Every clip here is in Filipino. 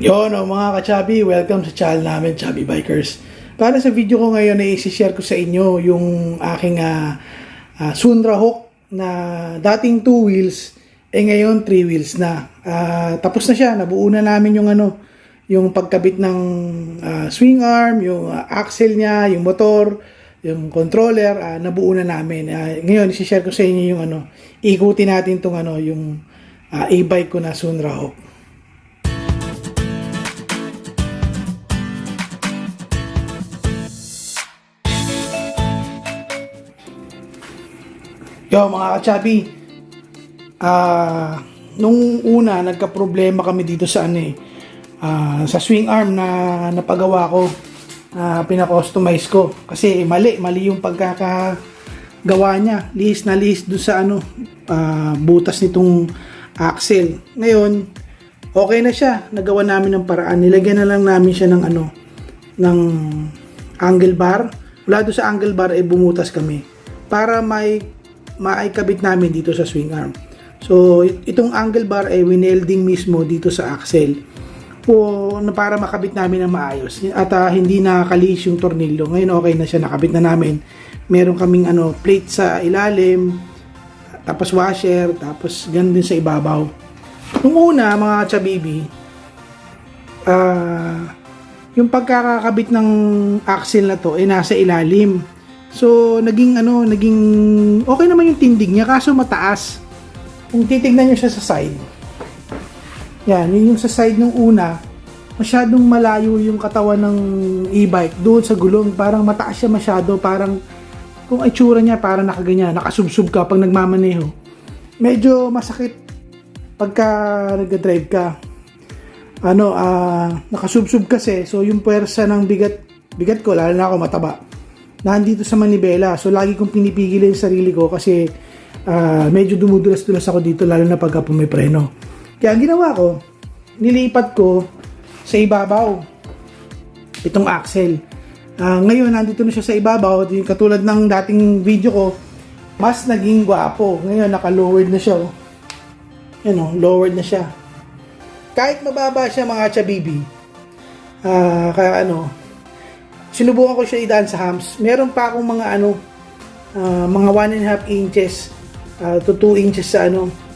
Yo, no, mga ka-chubby, welcome sa channel namin, Chubby Bikers. Para sa video ko ngayon ay isi-share ko sa inyo yung aking Sunra Hawk na dating 2 wheels, ngayon 3 wheels na. Tapos na siya, nabuo na namin yung pagkabit ng swing arm, yung axle niya, yung motor, yung controller, nabuo na namin. Ngayon, isi-share ko sa inyo yung ikutin natin tong yung e-bike ko na Sunra Hawk. Yo, mga ka-chubby, nung una, nagka-problema kami dito sa sa swing arm na napagawa ko, pina-customize ko. Kasi mali yung pagkakagawa niya. Lihis na lihis doon sa butas nitong axle. Ngayon, okay na siya. Nagawa namin ng paraan. Nilagyan na lang namin siya ng angle bar. Wala doon sa angle bar, bumutas kami. Para maikabit namin dito sa swing arm. So, itong angle bar ay winelding mismo dito sa axle. Para makabit namin ng maayos. At hindi nakakalis yung tornilyo. Ngayon okay na siya, nakabit na namin. Meron kaming plate sa ilalim, tapos washer, tapos ganun din sa ibabaw. Nung una, mga chabibi, yung pagkakakabit ng axle na to ay nasa ilalim. So, naging okay naman yung tindig niya, kaso mataas. Kung titignan nyo siya sa side, yan, yung sa side ng una, masyadong malayo yung katawan ng e-bike doon sa gulong. Parang mataas siya masyado, parang kung itsura niya, parang nakaganyan, nakasubsub ka pag nagmamaneho. Medyo masakit pagka nag-drive ka. Nakasubsub kasi, so yung puwersa ng bigat ko, lalo na ako mataba, nandito sa manibela. So, lagi kong pinipigil yung sarili ko kasi medyo dumudulas-dulas ako dito, lalo na pagka pumipreno. Kaya ang ginawa ko, nilipat ko sa ibabaw itong axle. Ngayon, nandito na siya sa ibabaw. Katulad ng dating video ko, mas naging gwapo. Ngayon, naka-lowered na siya. Lowered na siya. Kahit mababa siya, mga chabibi, sinubukan ko siya idaan sa humps. Meron pa akong mga mga 1.5 inches to 2 inches sa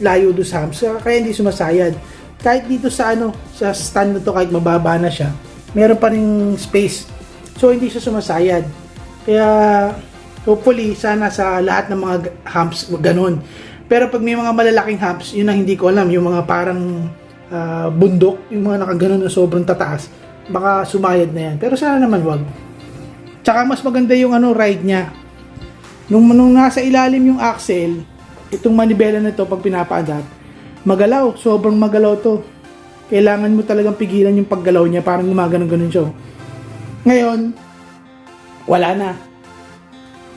layo do sa humps. Kaya hindi sumasayad. Kahit dito sa sa stand na to, kahit mababa na siya, meron pa ring space. So hindi siya sumasayad. Kaya hopefully sana sa lahat ng mga humps ganun. Pero pag may mga malalaking humps, yun ang hindi ko alam, yung mga parang bundok, yung mga nakaganon na sobrang tataas, baka sumayad na yan. Pero sana naman wag. Tsaka mas maganda yung ride niya. Nung nasa ilalim yung axle, itong manibela na to pag pinapaangat, magalaw, sobrang magalaw to. Kailangan mo talagang pigilan yung paggalaw niya, parang gumagano-ganon siya. Ngayon, wala na.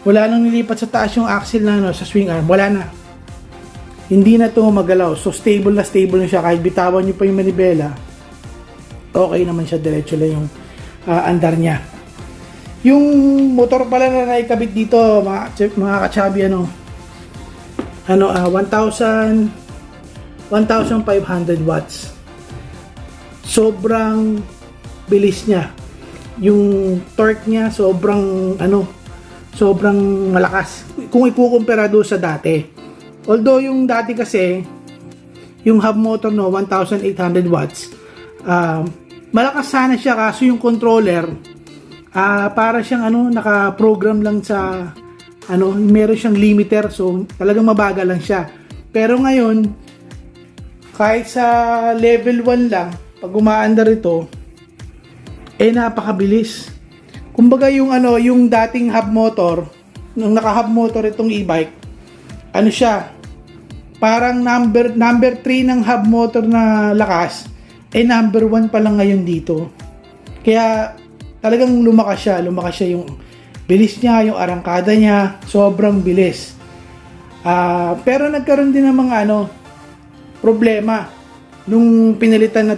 Wala nang nilipat sa taas yung axle na sa swing arm, wala na. Hindi na to magalaw. So stable na siya. Kahit bitawan niyo pa yung manibela, okay naman siya, diretso lang yung andar niya. Yung motor pala na naikabit dito, mga ka-chubby, 1,500 watts. Sobrang bilis niya. Yung torque niya sobrang malakas kung ikukumpara doon sa dati. Although yung dati kasi, yung hub motor 1,800 watts, malakas sana siya, kaso yung controller, para siyang naka-program lang sa meron siyang limiter, so talagang mabagal lang siya. Pero ngayon, kahit sa level 1 lang, pag umaandar ito, napakabilis. Kumbaga yung dating hub motor, nung naka-hub motor itong e-bike, siya, parang number 3 ng hub motor na lakas, number 1 pa lang ngayon dito. Kaya talagang lumakas siya yung bilis niya, yung arangkada niya, sobrang bilis. Pero nagkaroon din ng mga problema nung pinalitan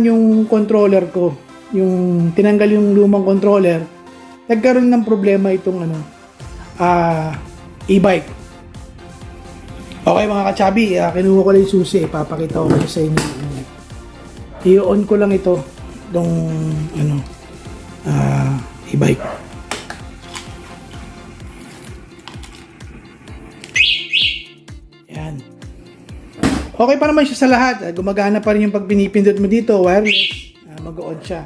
yung controller ko, yung tinanggal yung lumang controller. Nagkaroon ng problema itong e-bike. Okay mga ka-chubby, kinuha ko lang yung susi, papakita ko sa inyo. i-on ko lang ito, itong ano, e-bike. Yan. Okay pa naman siya sa lahat. Gumagana pa rin yung pag pinipindot mo dito, wireless. Mag-on siya.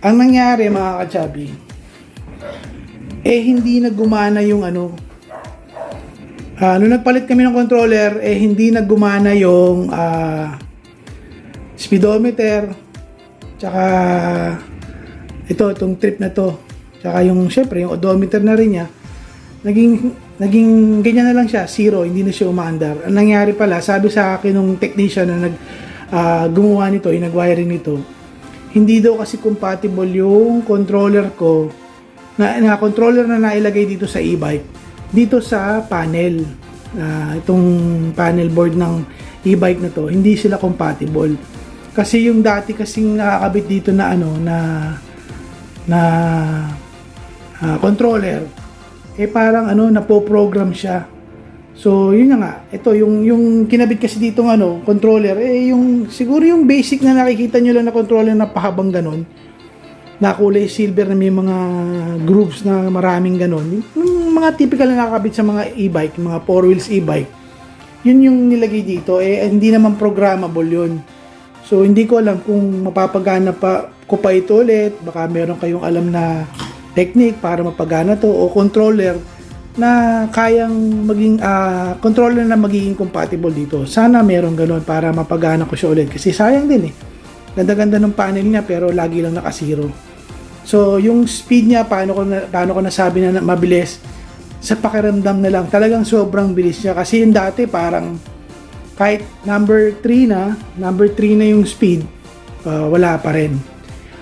Ang nangyari mga ka-chubby, hindi na gumana yung ano. Nung nagpalit kami ng controller, hindi na gumana yung speedometer, tsaka itong trip na to, tsaka yung syempre yung odometer na rin niya, naging ganyan na lang siya, zero, hindi na siya umaandar. Ang nangyari pala, sabi sa akin nung technician na gumawa nito, yung nag-wiring nito, hindi daw kasi compatible yung controller ko na controller na nailagay dito sa e-bike dito sa panel, itong panel board ng e-bike na to, hindi sila compatible. Kasi yung dati kasing nakakabit dito na ano na controller, parang ano, napo-program siya. So yun nga, ito yung kinabit kasi dito ng ano controller, yung siguro yung basic na nakikita nyo lang na controller na pahabang ganon, na kulay silver na may mga grooves na maraming ganon, yung mga typical na nakakabit sa mga e-bike, mga 4 wheels e-bike, yun yung nilagay dito. Hindi naman programmable yun. So hindi ko alam kung mapapagana pa ko pa ito ulit. Baka meron kayong alam na technique para mapagana to, o controller na kayang maging controller na magiging compatible dito. Sana meron ganun para mapagana ko siya ulit, kasi sayang din ganda-ganda ng panel niya pero lagi lang naka-zero. So yung speed niya, paano ko nasabi na mabilis, sa pakiramdam na lang, talagang sobrang bilis niya. Kasi yung dati parang kahit number 3 na yung speed, wala pa rin.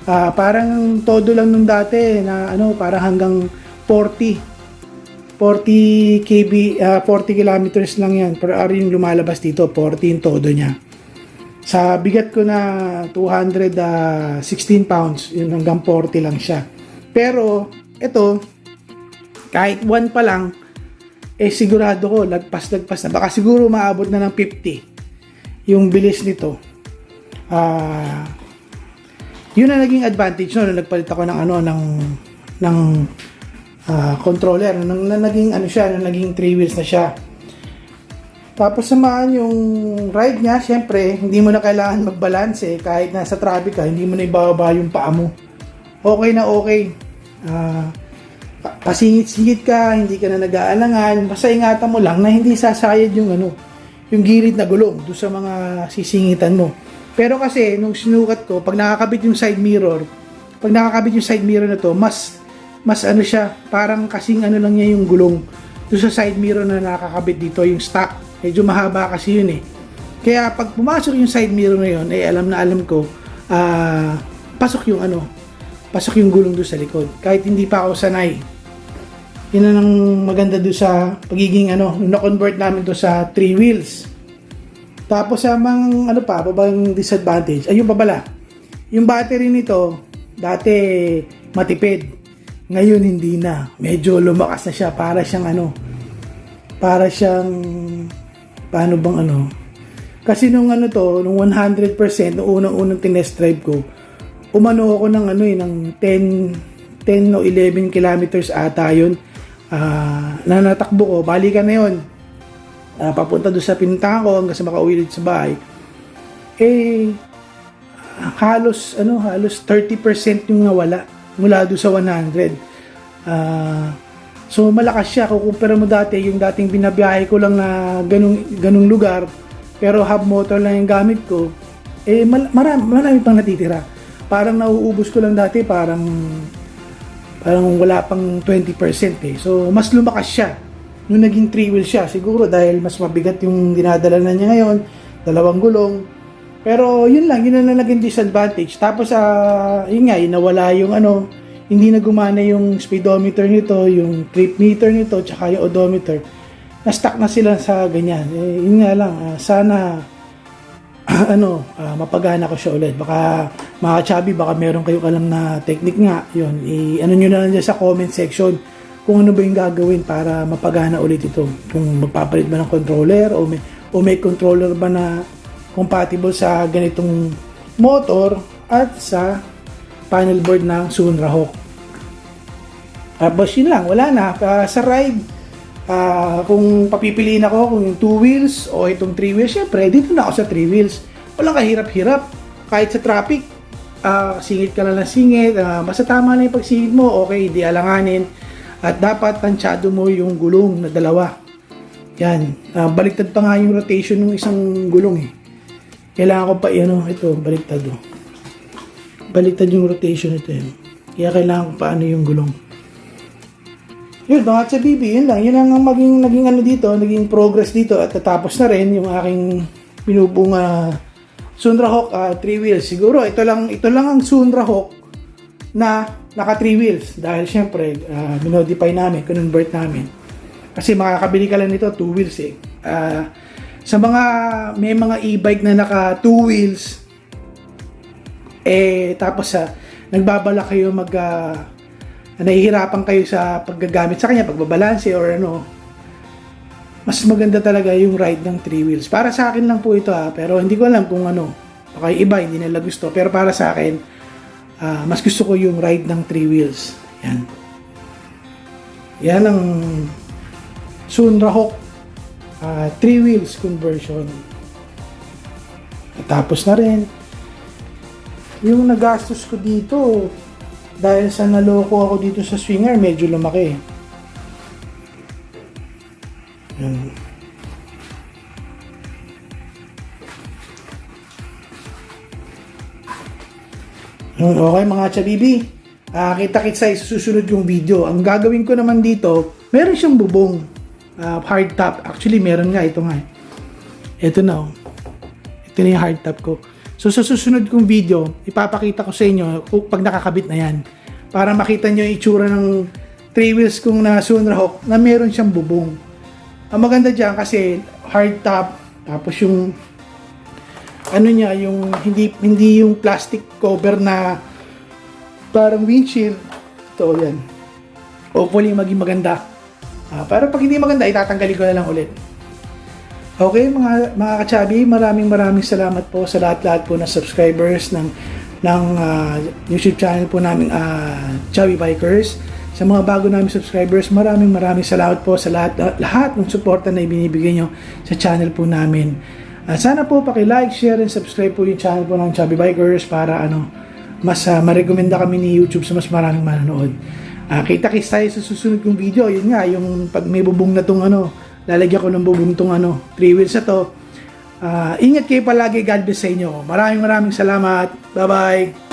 Parang todo lang nung dati na ano, parang hanggang 40 kilometers lang yan per hour yung lumalabas dito, 40 yung todo niya. Sa bigat ko na 216 pounds, yun hanggang 40 lang siya. Pero ito, kahit 1 pa lang, sigurado ko lagpas na, baka siguro maabot na ng 50 yung bilis nito. Yun na naging advantage nung nagpalit ako ng ano ng controller, naging ano siya, naging 3 wheels na siya. Tapos samahan yung ride niya, syempre hindi mo na kailangan magbalance kahit nasa traffic ka, hindi mo na ibababa yung paa mo. Okay na okay. Pasingit-singit ka, hindi ka na nag-aalangan, basta ingatan mo lang na hindi sasayad yung ano, yung gilid na gulong doon sa mga sisingitan mo. Pero kasi nung sinukat ko, pag nakakabit yung side mirror na to, mas ano siya, parang kasing ano lang niya yung gulong doon sa side mirror na nakakabit dito, yung stock. Medyo mahaba kasi yun Kaya pag pumasok yung side mirror na yun, alam ko, pasok yung gulong doon sa likod. Kahit hindi pa ako sanay. Yun ang maganda doon sa pagiging nung na-convert namin to sa 3 wheels. Tapos sa mga babang disadvantage, ayun pa pala. Yung battery nito, dati matipid. Ngayon hindi na. Medyo lumakas na siya. Para siyang paano bang kasi nung nung 100%, nung unang tinest drive ko, umano ako ng ng 10 o 11 kilometers ata yun, na natakbo ko, balikan na yun, papunta doon sa pinuntahan ko hanggang sa makauwi sa bahay, halos 30% yung nawala mula doon sa 100. So malakas siya kung kumpara mo dati, yung dating binabiyahe ko lang na ganung lugar, pero hub motor lang yung gamit ko, marami pang natitira. Parang nauubos ko lang dati, parang wala pang 20%. So mas lumakas siya nung naging 3 wheel siya, siguro dahil mas mabigat yung dinadala na niya ngayon, 2 gulong. Pero yun na naging disadvantage. Tapos yun nawala yung hindi na gumana yung speedometer nito, yung trip meter nito, tsaka yung odometer. Na-stuck na sila sa ganyan. Yun nga lang, sana mapagana ko siya ulit. Baka mga chubby, baka meron kayong alam na technique nga. Yun, nyo na lang dyan sa comment section kung ano ba yung gagawin para mapagana ulit ito. Kung magpapalit ba ng controller o may controller ba na compatible sa ganitong motor at sa panel board ng Sunra Hawk. Tapos yun lang, wala na. Sa ride, kung papipiliin ako kung yung 2 wheels o itong 3 wheels, syempre dito na ako sa 3 wheels. Walang kahirap-hirap. Kahit sa traffic, singit ka lang ng singit, basta tama na yung pagsingit mo, okay, di alanganin. At dapat tansyado mo yung gulong na dalawa. Yan, baliktad pa nga yung rotation ng isang gulong eh. Kailangan ko pa, ito, baliktad oh. Baliktad yung rotation ito yun. Kaya kailangan ko pa yung gulong. Yun, mga sa BB, yun lang. Yun ang naging ano dito, naging progress dito. At tatapos na rin yung aking pinubong Sunra Hawk 3 wheels. Siguro, ito lang ang Sunra Hawk na naka 3 wheels. Dahil syempre, minodify namin, convert namin. Kasi makakabili ka lang nito 2 wheels eh. Sa may mga e-bike na naka 2 wheels, tapos nagbabala kayo nahihirapan kayo sa paggagamit sa kanya, pagbabalanse or mas maganda talaga yung ride ng 3 wheels. Para sa akin lang po ito pero hindi ko alam kung baka yung iba hindi nila gusto, pero para sa akin, mas gusto ko yung ride ng 3 wheels. Yan ang Sunra Hawk 3 wheels conversion. At tapos na rin yung nagastos ko dito dahil sa naloko ako dito sa swinger, medyo lumaki. Okay mga chabibi, kita-kits sa susunod yung video. Ang gagawin ko naman dito, meron siyang bubong, hard top. Actually meron nga, ito nga. Ito na ito na yung hard top ko. So sa susunod kong video, ipapakita ko sa inyo pag nakakabit na yan. Para makita nyo yung itsura ng 3 wheels kong na Sunra Hawk na meron siyang bubong. Ang maganda dyan kasi hard top, tapos yung niya, yung hindi yung plastic cover na parang windshield. Ito yan. Hopefully maging maganda. Pero pag hindi maganda, itatanggalin ko na lang ulit. Okay mga kachabi, maraming salamat po sa lahat po na subscribers ng YouTube channel po namin Chubby Bikers. Sa mga bago namin subscribers, maraming salamat po sa lahat ng suporta na ibinibigay nyo sa channel po namin. Sana po paki-like, share, and subscribe po yung channel po ng Chubby Bikers para mas ma-recommenda kami ni YouTube sa mas maraming manonood. Kita-kits tayo sa susunod kong video. Yun nga, yung pag may bubong na tong lalagyan ko ng bubong tong 3 wheels na to. Ingat kayo palagi. God bless sa inyo. Maraming salamat. Bye-bye.